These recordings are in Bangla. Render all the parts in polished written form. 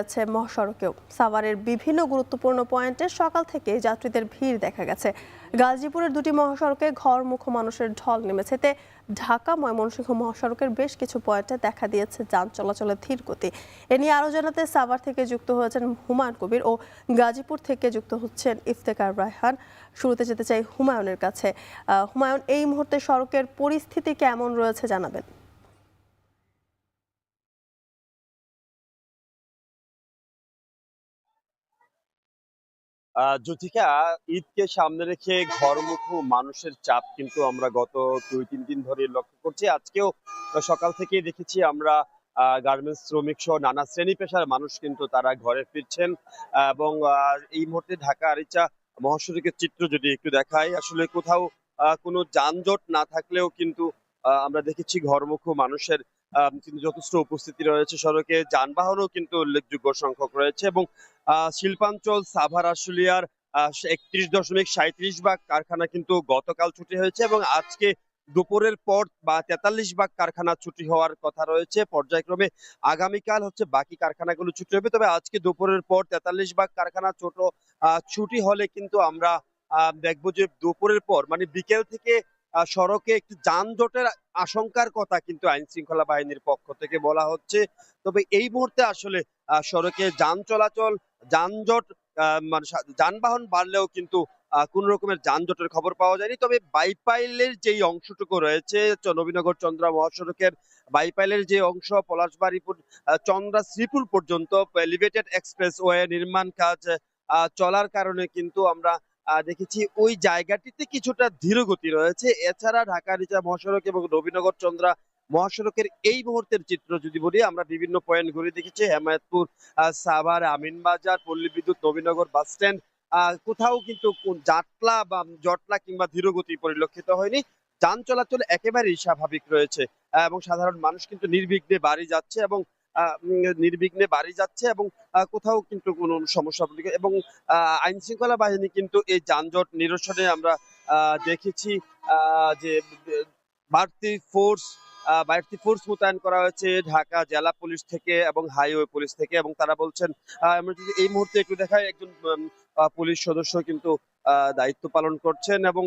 বেড়েছে মহাসড়কেও। সাভারের বিভিন্ন গুরুত্বপূর্ণ পয়েন্টে সকাল থেকে যাত্রীদের ভিড় দেখা গেছে। গাজীপুরের দুটি মহাসড়কে ঘরমুখো মানুষের ঢল নেমেছে। এতে ঢাকা ময়মনসিংহ মহাসড়কের বেশ কিছু পয়েন্টে দেখা দিয়েছে যান চলাচলের ধীর গতি। এ নিয়ে আরও জানাতে সাভার থেকে যুক্ত হয়েছেন হুমায়ুন কবির ও গাজীপুর থেকে যুক্ত হচ্ছেন ইফতেখার রায়হান। শুরুতে যেতে চাই হুমায়ুনের কাছে। হুমায়ুন, এই মুহূর্তে সড়কের পরিস্থিতি কেমন রয়েছে জানাবেন? জ্যোতিকা, ঈদকে সামনে রেখে ঘরমুখো মানুষের চাপ কিন্তু আমরা গত 2-3 দিন ধরে লক্ষ্য করছি। আজকেও সকাল থেকেই দেখেছি আমরা গার্মেন্টস শ্রমিক সহ নানা শ্রেণী পেশার মানুষ কিন্তু তারা ঘরে ফিরছেন। এবং এই মুহূর্তে ঢাকা আরিচা মহাসড়কের চিত্র যদি একটু দেখাই, আসলে কোথাও কোনো যানজট না থাকলেও কিন্তু আমরা দেখেছি ঘরমুখো মানুষের কিন্তু যথেষ্ট উপস্থিতি রয়েছে সড়কে। যানবাহনও কিন্তু উল্লেখযোগ্য সংখ্যক রয়েছে এবং শিল্পাঞ্চল সাভার আশুলিয়ার 31.37 ভাগ কারখানা কিন্তু গতকাল ছুটি হয়েছে এবং আজকে দুপুরের পর বা 43 ভাগ কারখানা ছুটি হওয়ার কথা রয়েছে। পর্যায়ক্রমে আগামীকাল হচ্ছে বাকি কারখানাগুলো ছুটি হবে, তবে আজকে দুপুরের পর 43 ভাগ কারখানা ছুটি হলে কিন্তু আমরা দেখবো যে দুপুরের পর মানে বিকেল থেকে সড়কে একটি যানজটের আশঙ্কার কথা কিন্তু আইন শৃঙ্খলা বাহিনীর পক্ষ থেকে বলা হচ্ছে। তবে এই মুহূর্তে আসলে সড়কে যানজট মানে যানবাহন বাড়লেও কিন্তু কোন রকমের যানজটের খবর পাওয়া যায়নি। তবে বাইপাইলের যেই অংশটুকু রয়েছে নবীনগর চন্দ্রা মহাসড়কের বাইপাইলের যে অংশ পলাশবাড়িপুর চন্দ্রা শ্রীপুর পর্যন্ত এলিভেটেড এক্সপ্রেস ওয়ে নির্মাণ কাজ চলার কারণে কিন্তু আমরা দেখেছি ওই জায়গাটিতে কিছুটা ধীরগতি রয়েছে। এছাড়া ঢাকা রিচা মহাসড়ক এবং নবীনগর চন্দ্রা মহাসড়কের এই মুহূর্তের চিত্র যদি বলি, আমরা বিভিন্ন পয়েন্ট ঘুরে দেখেছি। হেমায়তপুর, সাভার, আমিনবাজার, পল্লী বিদ্যুৎ, নবীনগর বাস স্ট্যান্ড, কোথাও কিন্তু জটলা কিংবা ধীরগতি পরিলক্ষিত হয়নি। যান চলাচল একেবারেই স্বাভাবিক রয়েছে এবং সাধারণ মানুষ কিন্তু নির্বিঘ্নে বাড়ি যাচ্ছে এবং কোথাও কিন্তু কোনো সমস্যা এবং আইন শৃঙ্খলা বাহিনী কিন্তু এই যানজট নিরসনে আমরা দেখেছি যে বাড়তি ফোর্স মোতায়েন করা হয়েছে ঢাকা জেলা পুলিশ থেকে এবং হাইওয়ে পুলিশ থেকে। এবং তারা বলছেন, আমরা যদি এই মুহূর্তে একটু দেখাই, একজন পুলিশ সদস্য কিন্তু দায়িত্ব পালন করছেন এবং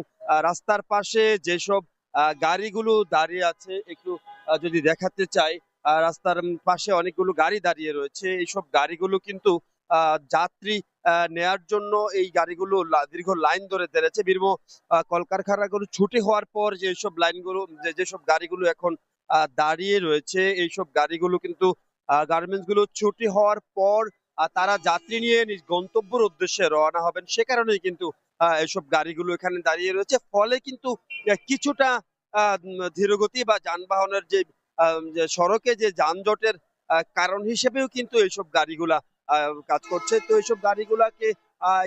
রাস্তার পাশে যেসব গাড়িগুলো দাঁড়িয়ে আছে একটু যদি দেখাতে চাই, রাস্তার পাশে অনেকগুলো গাড়ি দাঁড়িয়ে রয়েছে। এইসব গাড়িগুলো কিন্তু যাত্রী নেয়ার জন্য এই গাড়িগুলো দীর্ঘ লাইন ধরে দাঁড়িয়েছে। বিভিন্ন কলকারখানাগুলো ছুটি হওয়ার পর যেসব গাড়িগুলো এখন দাঁড়িয়ে রয়েছে, এইসব গাড়িগুলো কিন্তু গার্মেন্টস গুলো ছুটি হওয়ার পর তারা যাত্রী নিয়ে নিজ গন্তব্যের উদ্দেশ্যে রওনা হবেন। সে কারণেই কিন্তু এইসব গাড়িগুলো এখানে দাঁড়িয়ে রয়েছে। ফলে কিন্তু কিছুটা ধীরগতি বা যানবাহনের যে সড়কে যে যানজটের কারণ হিসেবেও কিন্তু এইসব গাড়িগুলা কাজ করছে। তো এইসব গাড়িগুলাকে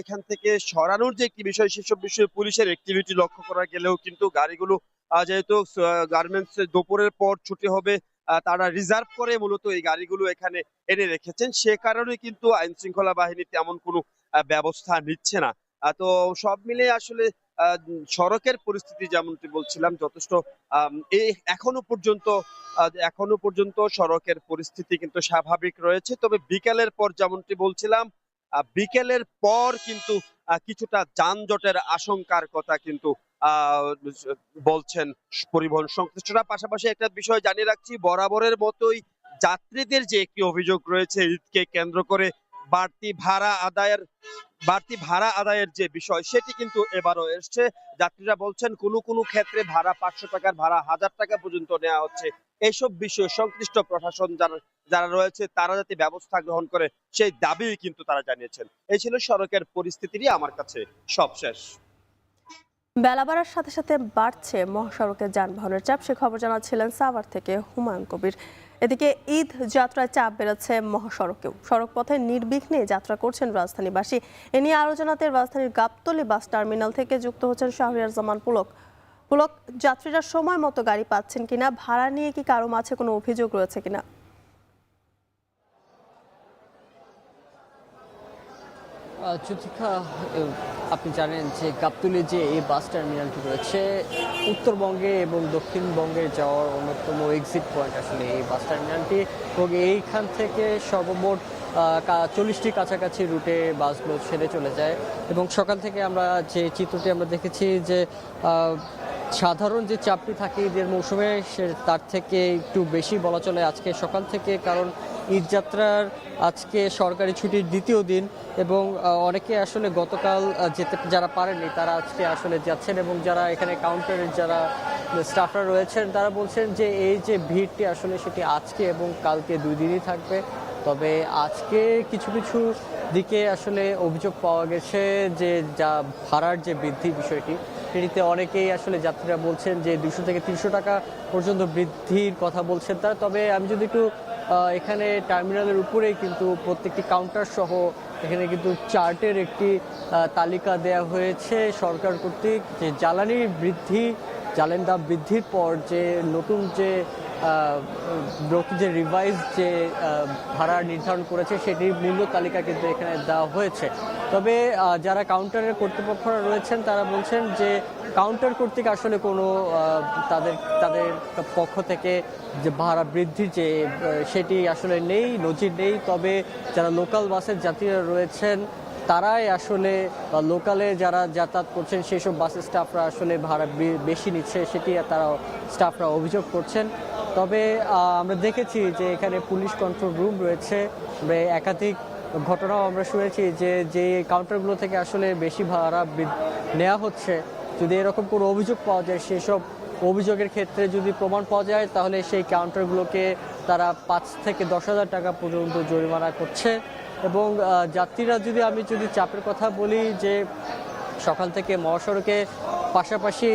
এখান থেকে সরানোর যে একটি বিষয়, সেসব বিষয়ে পুলিশের অ্যাক্টিভিটি লক্ষ্য করা গেলেও কিন্তু গাড়িগুলো যেহেতু গার্মেন্টস দুপুরের পর ছুটি হবে, তারা রিজার্ভ করে মূলত এই গাড়িগুলো এখানে এনে রেখেছেন। সে কারণে কিন্তু আইন শৃঙ্খলা বাহিনী তেমন কোনো ব্যবস্থা নিচ্ছে না। তো সব মিলে আসলে সড়কের পরিস্থিতি যেমনটি বলছিলাম যথেষ্ট এই এখনো পর্যন্ত সড়কের পরিস্থিতি কিন্তু স্বাভাবিক রয়েছে। তবে বিকেলের পর যেমনটি বলছিলাম, বিকেলের পর কিন্তু কিছুটা যানজটের আশঙ্কার কথা কিন্তু বলছেন পরিবহন সংশ্লিষ্টরা। পাশাপাশি একটা বিষয় জানিয়ে রাখছি, বরাবরের মতোই যাত্রীদের যে একটি অভিযোগ রয়েছে ঈদকে কেন্দ্র করে বাড়তি ভাড়া আদায়ের যে বিষয়, সেটি কিন্তু এবারও এসছে। যাত্রীরা বলছেন কোনো ক্ষেত্রে ভাড়া 500 টাকার ভাড়া 1000 টাকা পর্যন্ত নেওয়া হচ্ছে। এইসব বিষয়ে সংশ্লিষ্ট প্রশাসন যারা রয়েছে তারা যাতে ব্যবস্থা গ্রহণ করে সেই দাবি কিন্তু তারা জানিয়েছেন। এই ছিল সড়কের পরিস্থিতিরই আমার কাছে সবশেষ। বেলা বাড়ার সাথে সাথে বাড়ছে মহাসড়কের যানবাহনের চাপ, সে খবর জানাচ্ছিলেন সাভার থেকে হুমায়ুন কবির। এদিকে ঈদ যাত্রায় চাপ বেড়েছে মহাসড়কেও। সড়ক পথে নির্বিঘ্নে যাত্রা করছেন রাজধানীবাসী। এ নিয়ে আরও জানাতে রাজধানীর গাবতলী বাস টার্মিনাল থেকে যুক্ত হচ্ছেন শাহরিয়ার জামান পুলক। যাত্রীরা সময় মতো গাড়ি পাচ্ছেন কিনা, ভাড়া নিয়ে কি কারো মাঝে কোনো অভিযোগ রয়েছে কিনা? জ্যোতিকা, আপনি জানেন যে গাবতলী যে এই বাস টার্মিনালটি রয়েছে উত্তরবঙ্গে এবং দক্ষিণবঙ্গে যাওয়ার অন্যতম এক্সিট পয়েন্ট আসলে এই বাস টার্মিনালটি। এবং এইখান থেকে সর্বমোট 40টি কাছাকাছি রুটে বাসগুলো ছেড়ে চলে যায়। এবং সকাল থেকে আমরা যে চিত্রটি আমরা দেখেছি যে সাধারণ যে চাপটি থাকে ঈদের মৌসুমে তার থেকে একটু বেশি বলা চলে আজকে সকাল থেকে, কারণ ঈদযাত্রার আজকে সরকারি ছুটির দ্বিতীয় দিন এবং অনেকে আসলে গতকাল যেতে যারা পারেননি তারা আজকে আসলে যাচ্ছেন। এবং যারা এখানে কাউন্টারের যারা স্টাফরা রয়েছেন তারা বলছেন যে এই যে ভিড়টি আসলে সেটি আজকে এবং কালকে 2 দিনই থাকবে। তবে আজকে কিছু কিছু দিকে আসলে অভিযোগ পাওয়া গেছে যে যা ভাড়ার যে বৃদ্ধি বিষয়টি, সেটিতে অনেকেই আসলে যাত্রীরা বলছেন যে 200 থেকে 300 টাকা পর্যন্ত বৃদ্ধির কথা বলছেন তারা। তবে আমি যদি একটু এখানে টার্মিনালের উপরেই কিন্তু প্রত্যেকটি কাউন্টার সহ এখানে কিন্তু চার্টের একটি তালিকা দেয়া হয়েছে সরকার কর্তৃক, যে জ্বালানি দাম বৃদ্ধির পর যে নতুন যে রিভাইজ যে ভাড়া নির্ধারণ করেছে সেটির মূল্য তালিকা কিন্তু এখানে দেওয়া হয়েছে। তবে যারা কাউন্টারের কর্তৃপক্ষরা রয়েছেন তারা বলছেন যে কাউন্টার কর্তৃক আসলে কোনো তাদের পক্ষ থেকে যে ভাড়া বৃদ্ধির যে সেটি আসলে নেই, নজির নেই। তবে যারা লোকাল বাসের যাত্রীরা রয়েছেন তারাই আসলে লোকালে যারা যাতায়াত করছেন সেই সব বাসের স্টাফরা আসলে ভাড়া বেশি নিচ্ছে, সেটি তারা স্টাফরা অভিযোগ করছেন। তবে আমরা দেখেছি যে এখানে পুলিশ কন্ট্রোল রুম রয়েছে, একাধিক ঘটনাও আমরা শুনেছি যে কাউন্টারগুলো থেকে আসলে বেশি ভাড়া নেওয়া হচ্ছে। যদি এরকম কোনো অভিযোগ পাওয়া যায়, সেসব অভিযোগের ক্ষেত্রে যদি প্রমাণ পাওয়া যায় তাহলে সেই কাউন্টারগুলোকে তারা 5 থেকে 10,000 টাকা পর্যন্ত জরিমানা করছে। এবং যাত্রীরা আমি যদি চাপের কথা বলি, যে সকাল থেকে মহাসড়কে পাশাপাশি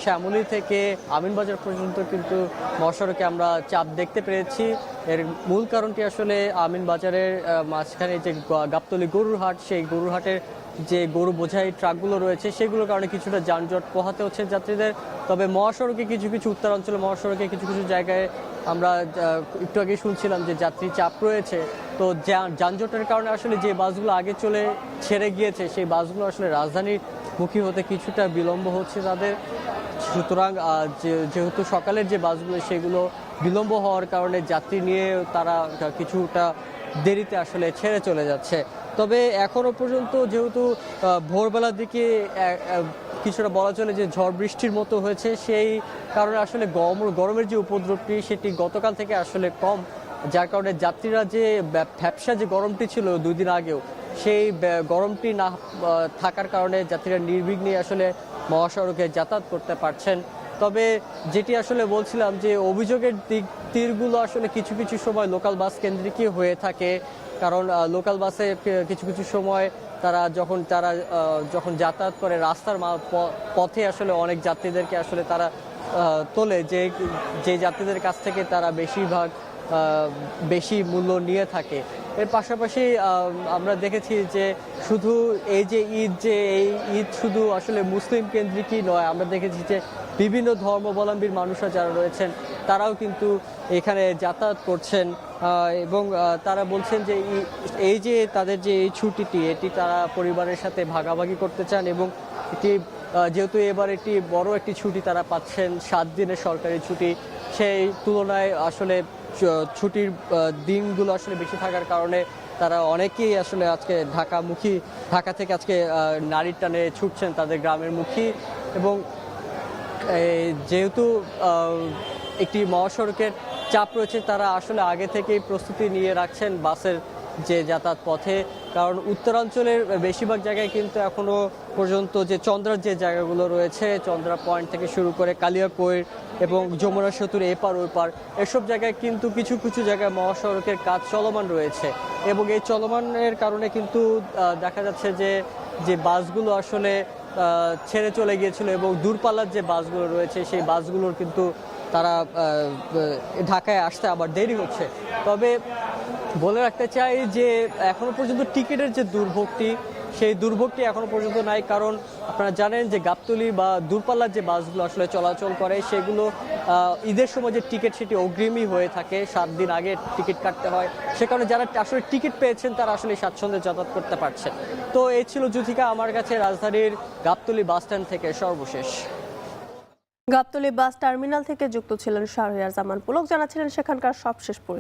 শ্যামলী থেকে আমিনবাজার পর্যন্ত কিন্তু মহাসড়কে আমরা চাপ দেখতে পেরেছি। এর মূল কারণটি আসলে আমিনবাজারের মাঝখানে যে গাবতলী গরুর হাট, সেই গরুর হাটের যে গরু বোঝাই ট্রাকগুলো রয়েছে সেগুলোর কারণে কিছুটা যানজট পোহাতে হচ্ছে যাত্রীদের। তবে মহাসড়কে কিছু উত্তরাঞ্চলের মহাসড়কে কিছু জায়গায় আমরা একটু আগে শুনছিলাম যে যাত্রী চাপ রয়েছে। তো যানজটের কারণে আসলে যে বাসগুলো আগে ছেড়ে গিয়েছে সেই বাসগুলো আসলে রাজধানীর মুখী হতে কিছুটা বিলম্ব হচ্ছে তাদের। সুতরাং যেহেতু সকালের যে বাসগুলো সেগুলো বিলম্ব হওয়ার কারণে যাত্রী নিয়ে তারা কিছুটা দেরিতে আসলে ছেড়ে চলে যাচ্ছে। তবে এখনো পর্যন্ত যেহেতু ভোরবেলার দিকে কিছুটা বলা চলে যে ঝড় বৃষ্টির মতো হয়েছে, সেই কারণে আসলে গরমের যে উপদ্রবটি সেটি গতকাল থেকে আসলে কম, যার কারণে যাত্রীরা যে ভ্যাপসা যে গরমটি ছিল 2 দিন আগেও, সেই গরমটি না থাকার কারণে যাত্রীরা নির্বিঘ্নে আসলে মহাসড়কে যাতায়াত করতে পারছেন। তবে যেটি আসলে বলছিলাম যে অভিযোগের তীরগুলো আসলে কিছু সময় লোকাল বাস কেন্দ্রিকই হয়ে থাকে, কারণ লোকাল বাসে কিছু সময় তারা যখন যাতায়াত করে রাস্তার পথে আসলে অনেক যাত্রীদেরকে আসলে তারা তোলে, যে যাত্রীদের কাছ থেকে তারা বেশি মূল্য নিয়ে থাকে। এর পাশাপাশি আমরা দেখেছি যে শুধু এই ঈদ শুধু আসলে মুসলিম কেন্দ্রিকই নয়, আমরা দেখেছি যে বিভিন্ন ধর্মাবলম্বীর মানুষরা যারা রয়েছেন তারাও কিন্তু এখানে যাতায়াত করছেন। এবং তারা বলছেন যে এই যে তাদের যে এই ছুটিটি এটি তারা পরিবারের সাথে ভাগাভাগি করতে চান, এবং এটি যেহেতু এবার একটি বড় একটি ছুটি তারা পাচ্ছেন, 7 দিনের সরকারি ছুটি, সেই তুলনায় আসলে ছুটির দিনগুলো আসলে বেশি থাকার কারণে তারা অনেকেই আসলে আজকে ঢাকা থেকে আজকে নারীর টানে ছুটছেন তাদের গ্রামের মুখী। এবং যেহেতু একটি মহাসড়কের চাপ রয়েছে, তারা আসলে আগে থেকেই প্রস্তুতি নিয়ে রাখছেন বাসের যে যাতায়াত পথে, কারণ উত্তরাঞ্চলের বেশিরভাগ জায়গায় কিন্তু এখনো পর্যন্ত যে চন্দ্রার যে জায়গাগুলো রয়েছে, চন্দ্রা পয়েন্ট থেকে শুরু করে কালিয়াকৈর এবং যমুনা সেতুর এপার ওপার, এসব জায়গায় কিন্তু কিছু জায়গায় মহাসড়কের কাজ চলমান রয়েছে। এবং এই চলমানের কারণে কিন্তু দেখা যাচ্ছে যে বাসগুলো আসলে ছেড়ে চলে গিয়েছিল, এবং দূরপাল্লার যে বাসগুলো রয়েছে সেই বাসগুলোর কিন্তু তারা ঢাকায় আসতে আবার দেরি হচ্ছে। তবে বলে রাখতে চাই যে এখনো পর্যন্ত টিকিটের যে দুর্ভোগটি, সেই দুর্ভোগটি এখনো পর্যন্ত নাই, কারণ আপনারা জানেন যে গাবতলী বা দূরপাল্লার যে বাসগুলো আসলে চলাচল করে সেগুলো ঈদের সময় যে টিকিট সেটি অগ্রিমই হয়ে থাকে, 7 দিন আগে টিকিট কাটতে হয়। সে কারণে যারা আসলে টিকিট পেয়েছেন তারা আসলে স্বাচ্ছন্দ্যে যাতায়াত করতে পারছেন। তো এই ছিল যুথিকা আমার কাছে রাজধানীর গাবতলী বাস স্ট্যান্ড থেকে সর্বশেষ। গাবতলী বাস টার্মিনাল থেকে যুক্ত ছিলেন শাহরিয়ার জামান পুলক, জানাচ্ছিলেন সেখানকার সবশেষ পরিস্থিতি।